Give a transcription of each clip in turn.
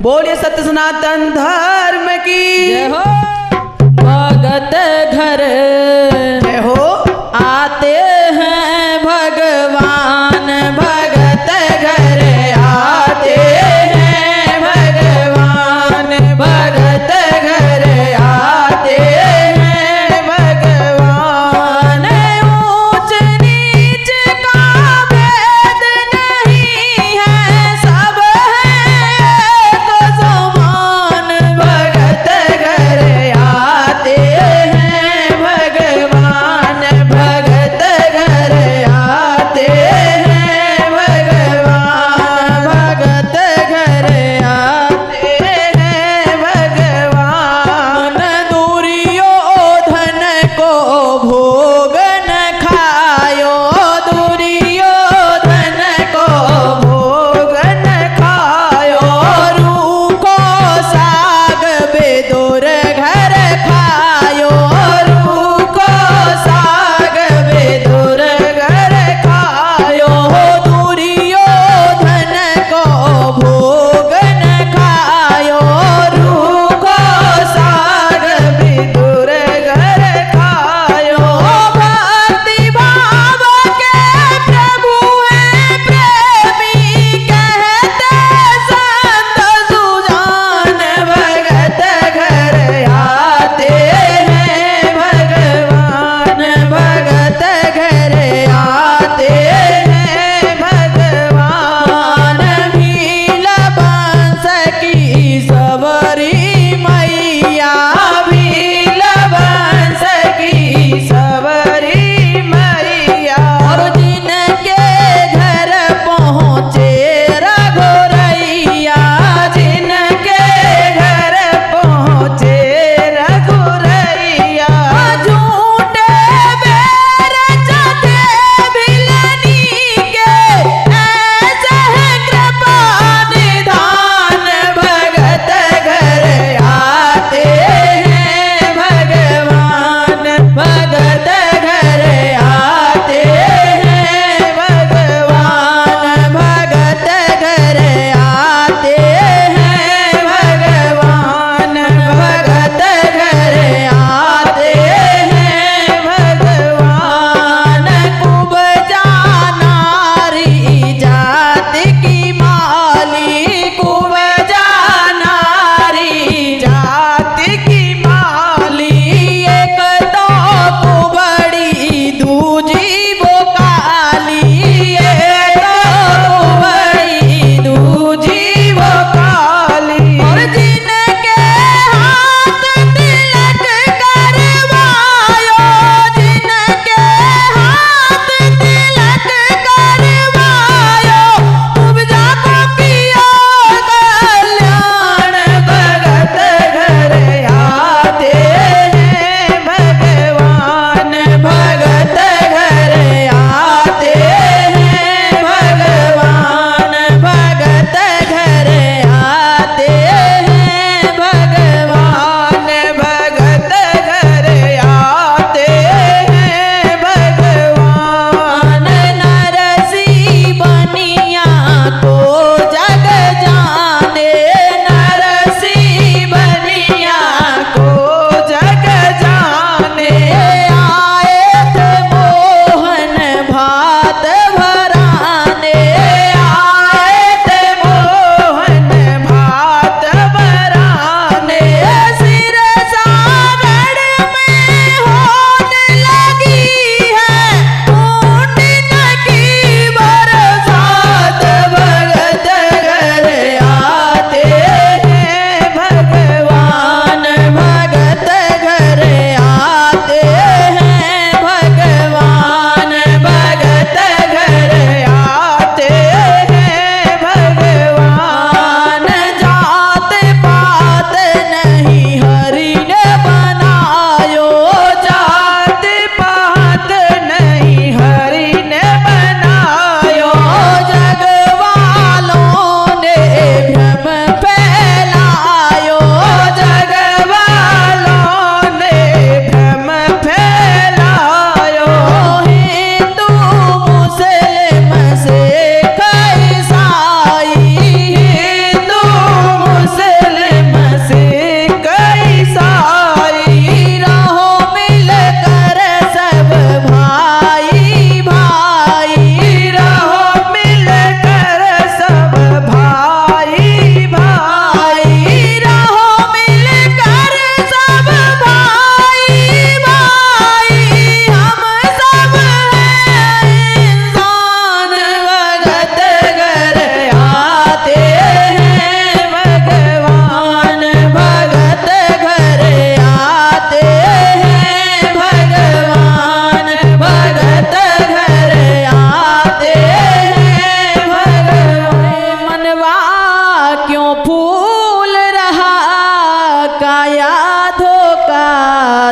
बोलिए सत्य सनातन धर्म की जय हो। भगत घर जय हो। आते हैं भगवान, भगत घर आते हैं भगवान, भगत घर आते हैं भगवान। ऊंच नीच का भेद नहीं है, सब है तो समान। भगत घर आते हैं भगवान,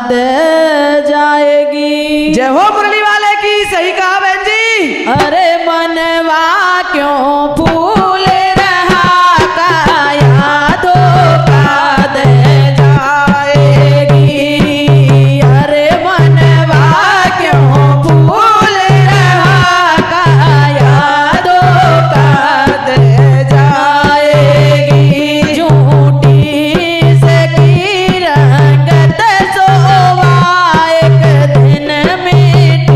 दे जाएगी। जय हो मुरली वाले की, सही कहा बहन जी। अरे मनवा क्यों फूल रहा काया धोखा दे जाएगी। अरे मनवा क्यों फूल रहा काया धोखा दे जाएगी। झूठी से की रंगत सोवा एक दिन मिट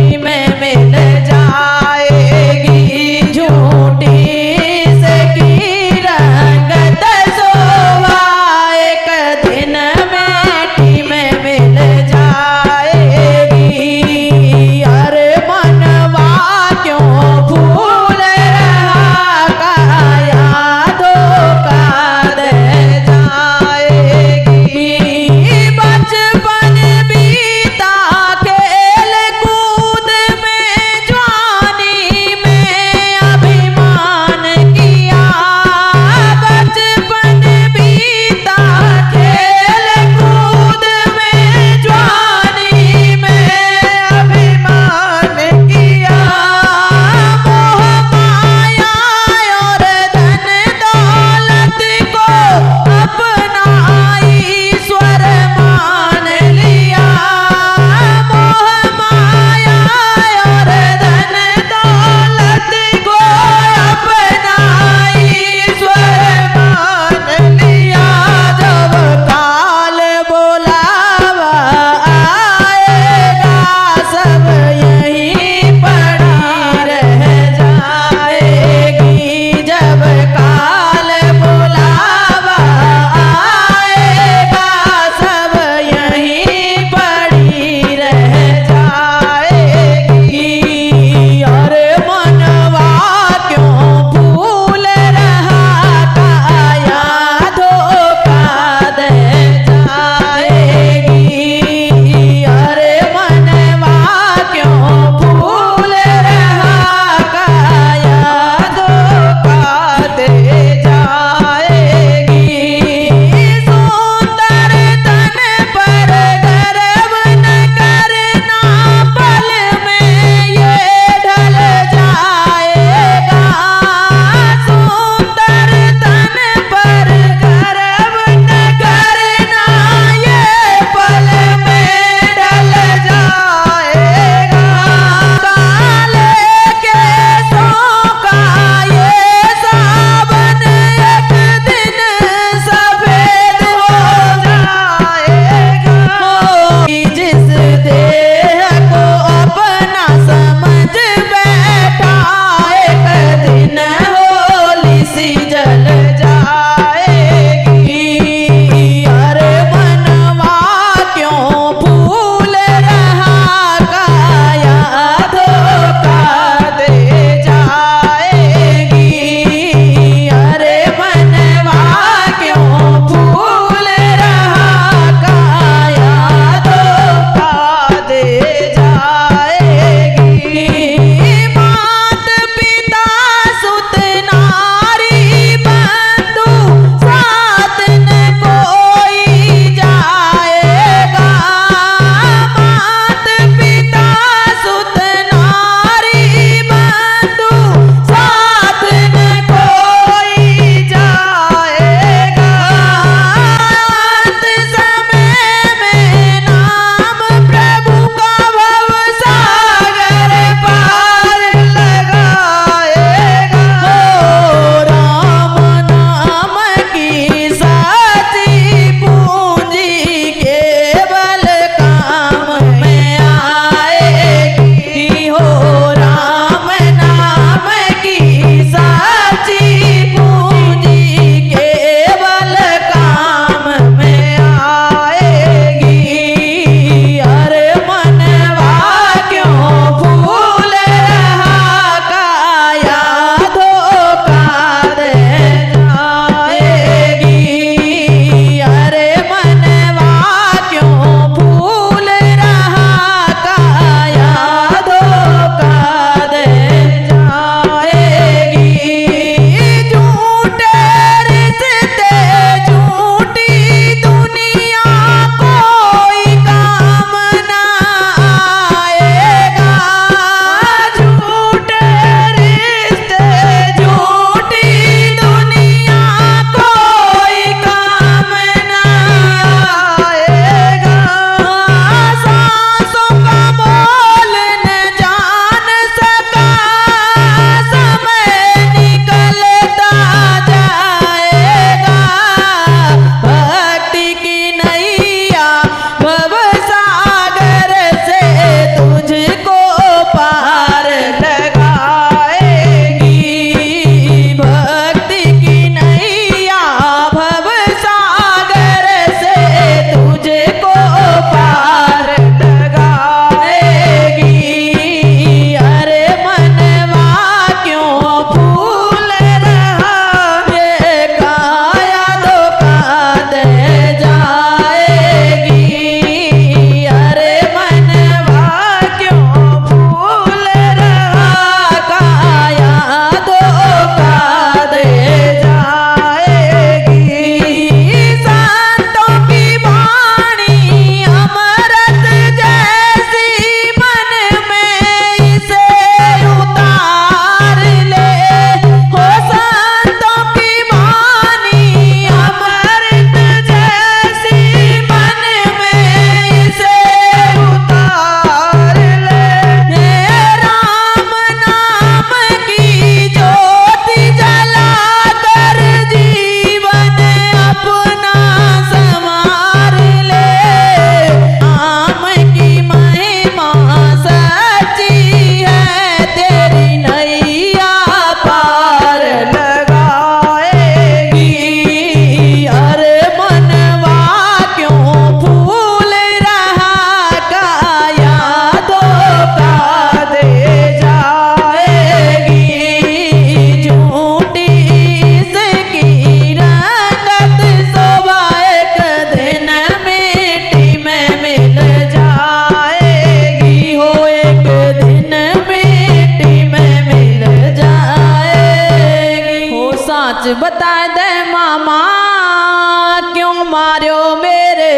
मार्यो मेरे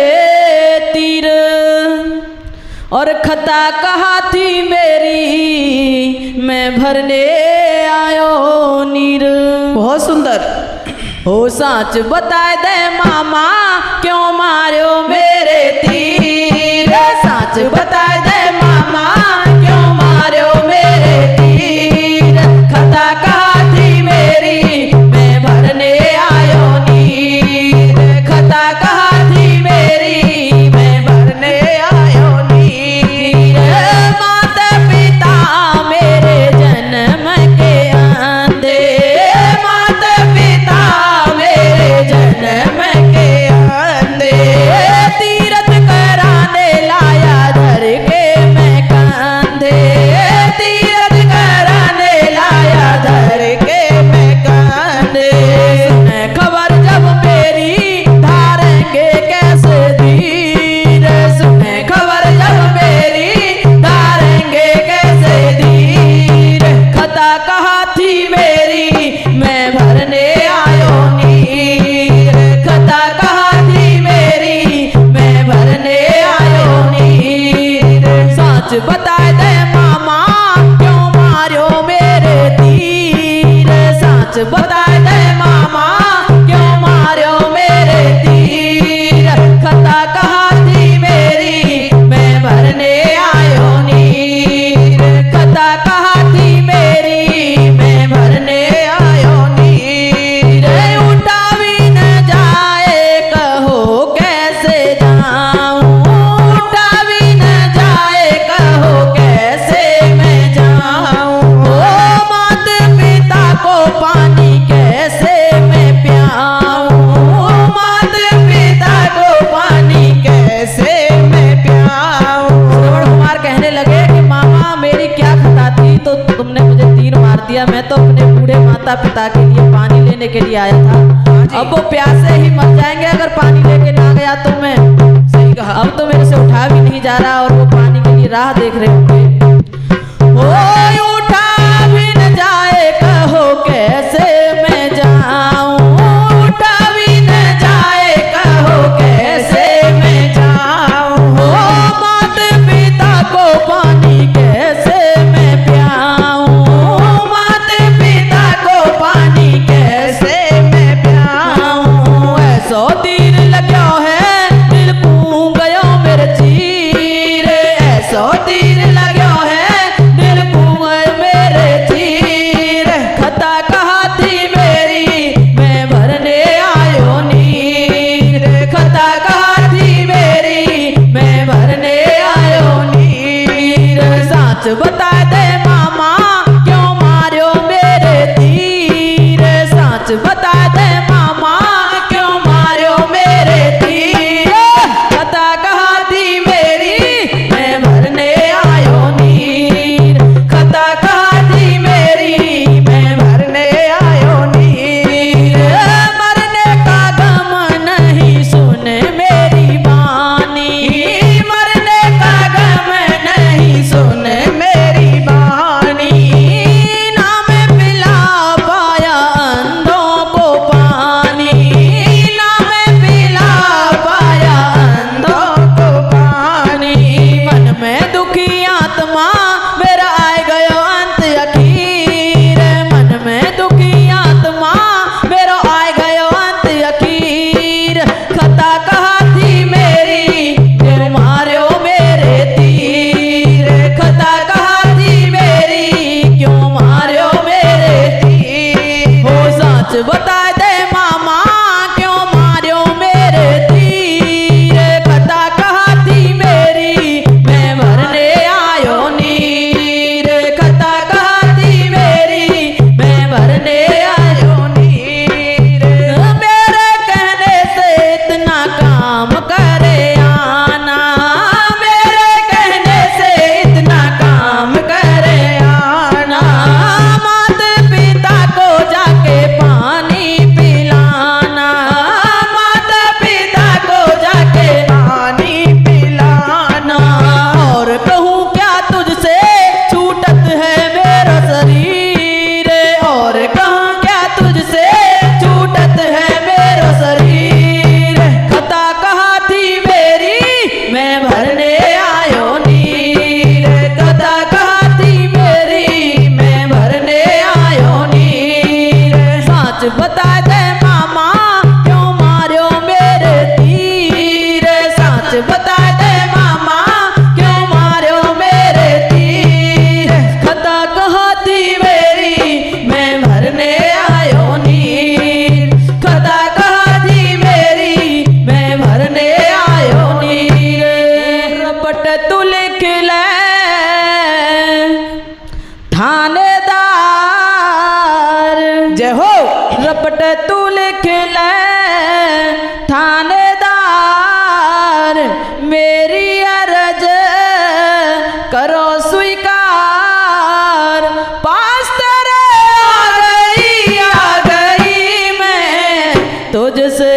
तीर और खता कहा थी मेरी मैं भरने आयो नीर। बहुत सुंदर। हो साच बताए दे मामा क्यों मार्यो मेरे तीर, साच बताए दे मामा क्यों मार्यो मेरे तीर, खता कहा थी मेरी मैं भरने आयो नीर, खता कहा थी मेरी मैं भरने आयो नीर। माता पिता मेरे जन्म के आंधे, माता पिता मेरे जन्म के आंधे, तीरथ कराने लाया धर के मैं कांधे, तीरथ कराने लाया धर के मैं कांधे। सुने खबर जब मेरी धारेंगे कैसे धीर, सुने खबर जब मेरी धारेंगे कैसे धीर, खता कहा थी मेरी मैं भरने आयो नीर, खता कहा थी मेरी मैं भरने आयो नीर। सच बताए दे मामा क्यों मार्यो मेरे तीर, सच बताए दे मामा क्यों मार्यो मेरे तीर, खता कहा थी मेरी मैं भरने आयो नीर, खता कहा थी मेरी मैं भरने आयो नीर। उठा भी न जाए कहो कैसे जाऊं, उठा भी न जाए कहो कैसे मैं जाऊं, ओ मात पिता को पानी कैसे मैं प्याऊं, मात पिता को पानी कैसे मैं प्याऊं। श्रवण कुमार कहने लगे कि मामा मेरी क्या खता थी, तो तुमने मुझे तीर मार दिया, मैं तो अपने बूढ़े माता पिता के लिए पानी लेने के लिए आया था, अब वो प्यासे ही मर जाएंगे अगर पानी लेके ना गया तो मैं। सही कहा। अब तो मेरे से उठा भी नहीं जा रहा और वो पानी के लिए राह देख रहे होंगे। ओ उठा भी न जाए कहो कैसे मैं जाऊं, उठा भी न जाए कहो कैसे मैं जाऊं, ओ मात पिता को पानी कैसे मैं प्याऊं, मात पिता को पानी कैसे मैं प्याऊं। ऐसो तीर लग्यो है दिल को गयो मेरे चीर, ऐसो तीर लग्यो है दिल को मेरे चीर, खता कहा थी मेरी मैं भरने आयो नीर, खता कहा थी मेरी मैं भरने आयो नीर। साच बता दे मामा क्यों मार्यो मेरे तीर, साच बता दे मामा क्यों मार्यो मेरे तीर, खता कहा थी मेरी मैं भरने आयो नीर, खता कहा थी मेरी मैं भरने आयो नीर। मरने का गम नहीं सुन मेरी वाणी, मरने का गम नहीं सुन मेरी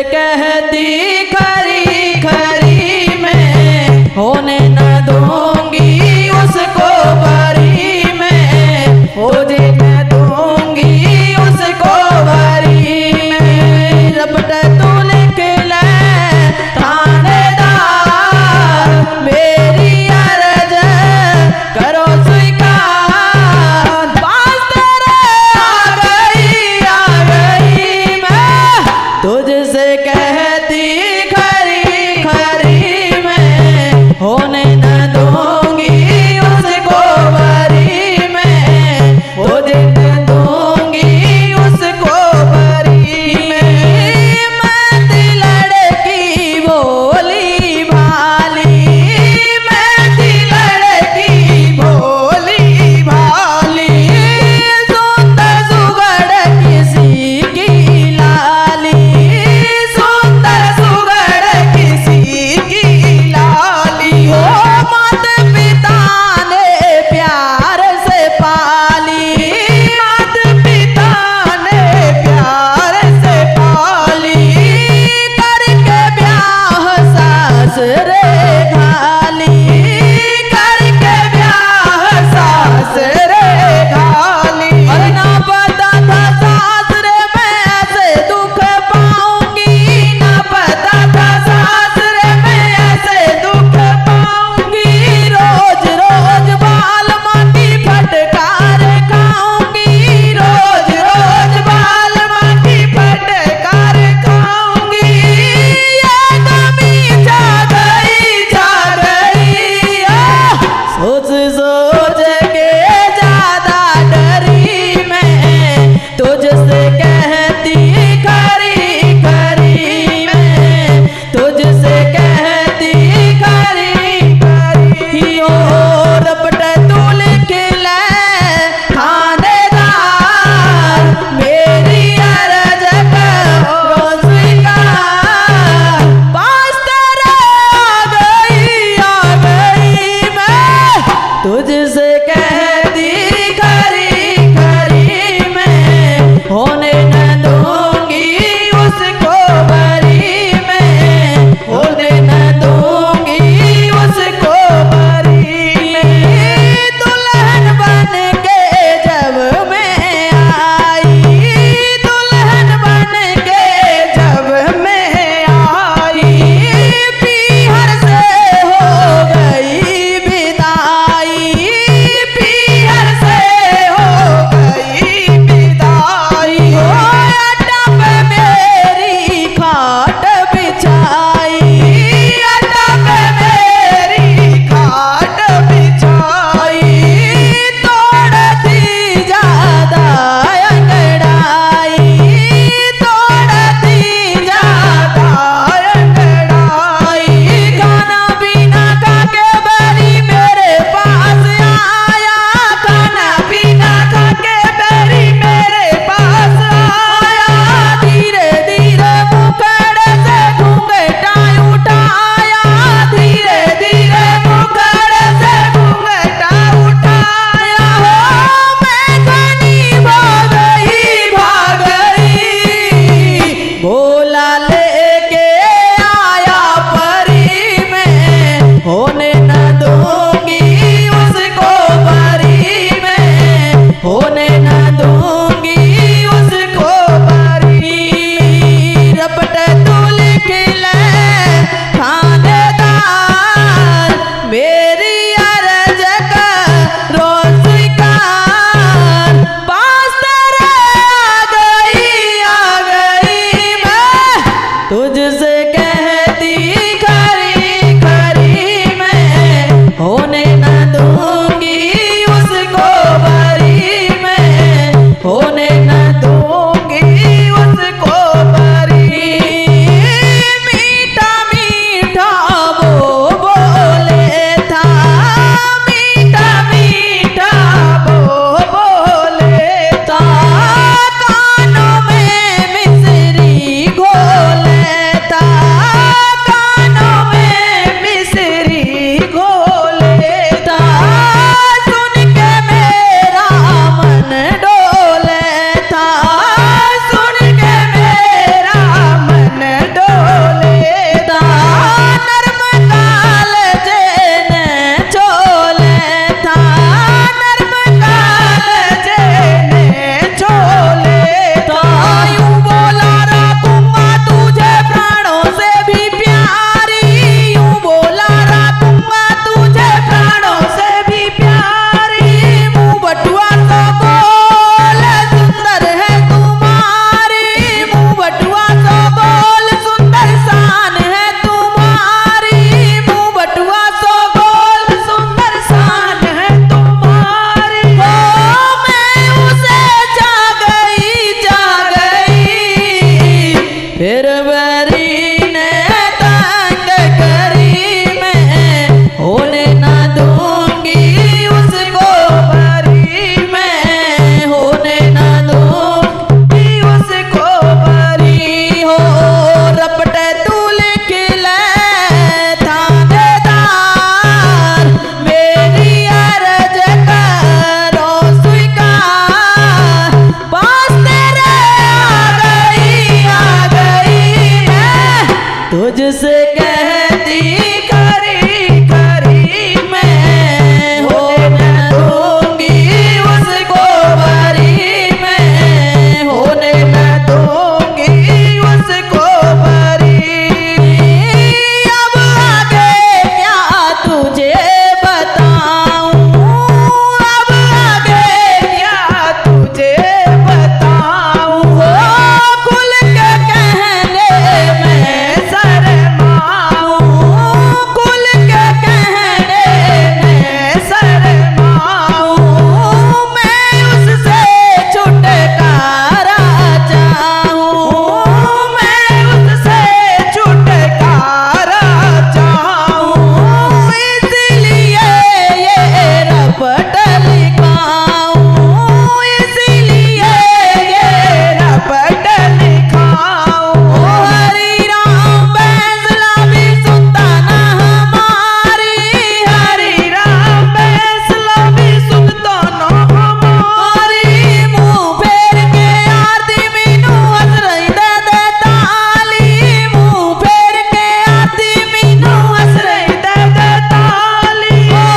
कहती खरी खरी मैं होने न दूंगी उसको बरी मैं, होने न दूंगी उसको बरी मैं। रपट तू लिख ले थानेदार मेरी अर्ज करो स्वीकार, पास तेरे आ गई मैं तुझसे कहती खरी खरी मैं होने न दूंगी उसको बरी मैं, होने न दूंगी उसको बरी मैं। मैं थी लड़की भोली भाली, मैं थी लड़की भोली भाली, सुंदर सुगड़ किसी की लाली, सुंदर सुगड़ किसी की लाली हो। मात पिता ने प्यार से पाली, मात पिता ने प्यार से पाली, करके ब्याह सास रे घाली, करके ब्याह सास रे घाली। और ना पता था सास रे मैं ऐसे दुख पाऊंगी, ना पता था सास रे मैं ऐसे दुख पाऊंगी। रोज रोज बाल माटी फटकार खाऊंगी, रोज रोज बाल माटी फटकार खाऊंगी। ये कमी जा गई सोच सोच के ज्यादा डरी मैं तुझसे कहती खरी खरी मैं, तुझसे कहती खरी खरी ओ। रपट तू लिख ले थानेदार मेरी अर्ज करो स्वीकार, पास तेरे आ गई मैं तुझसे कहती खरी खरी मैं होने न दूंगी उसको बरी मैं, होने न दूंगी उसको बरी मैं। दुल्हन बन के जब मैं आई, दुल्हन बन के जब मैं आई, पीहर से हो गई विदाई, पीहर से हो गई विदाई हो। अटप मेरी खाट बिछाई, अटप मेरी खाट बिछाई, तोड़ दी ज्यादा अंगड़ाई, तोड़ दी ज्यादा अंगड़ाई। खाना पीना खा के बैरी मेरे पास आया, खाना पीना खा के बैरी मेरे पास आया। धीरे धीरे मुखड़े से घूंघटा उठाया, धीरे धीरे मुखड़े से घूंघटा उठाया हो। मैं घनी भाग गई भोला लेके आया परी मैं, होने न दूंगी उसको बरी मैं, होने न दूंगी उसको बरी। रपट तू लिख ले थानेदार मेरी अर्ज करो स्वीकार, पास तेरे आ गई मैं तुझसे कहती खरी खरी मैं होने न दूंगी उसको बरी मैं, होने न दूंगी उसको बरी। मीठा मीठा वो बोले था, मीठा मीठा वो बोले था, कानों में मिश्री घोले था, तुझसे कहती खरी खरी मैं होने दूंगी उसको भरी, मैं होने न दूंगी उसको भरी। अब आगे क्या तुझे बताऊं, अब आगे क्या तुझे बताऊं, हो खुल के कहने में शर्माऊं, खुल के कहने में शर्माऊं। मैं उससे छुटकारा चाहूं, मैं उससे छुटकारा चाहूं, इसलिए ये रपट लिखाऊं, इसलिए ये रपट लिखाऊं। हरि राम फैसला भी सुनता ना हमारी, हरि राम फैसला भी सुनता ना हमारी। मुंह फेर के आरती मीनू हंस रही दे ताली, मुंह फेर के आरती मीनू हंस रही दे ताली। ओ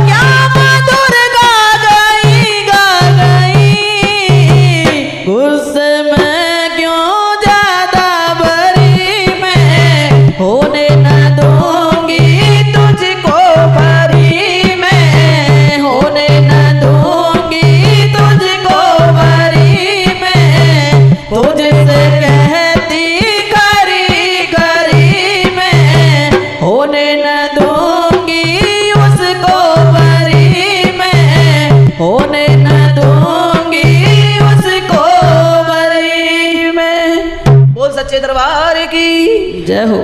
क्या मधुर गा गई गुस्से में क्यों ज्यादा भरी, मैं होने न दूंगी तुझको भरी, मैं होने न दूंगी तुझको भरी। मैं तुझसे कहती खरी खरी मैं होने न दूंगी उसको भरी, मैं होने न दूंगी उसको भरी। मैं बोल सच्चे दरबार की जय हो।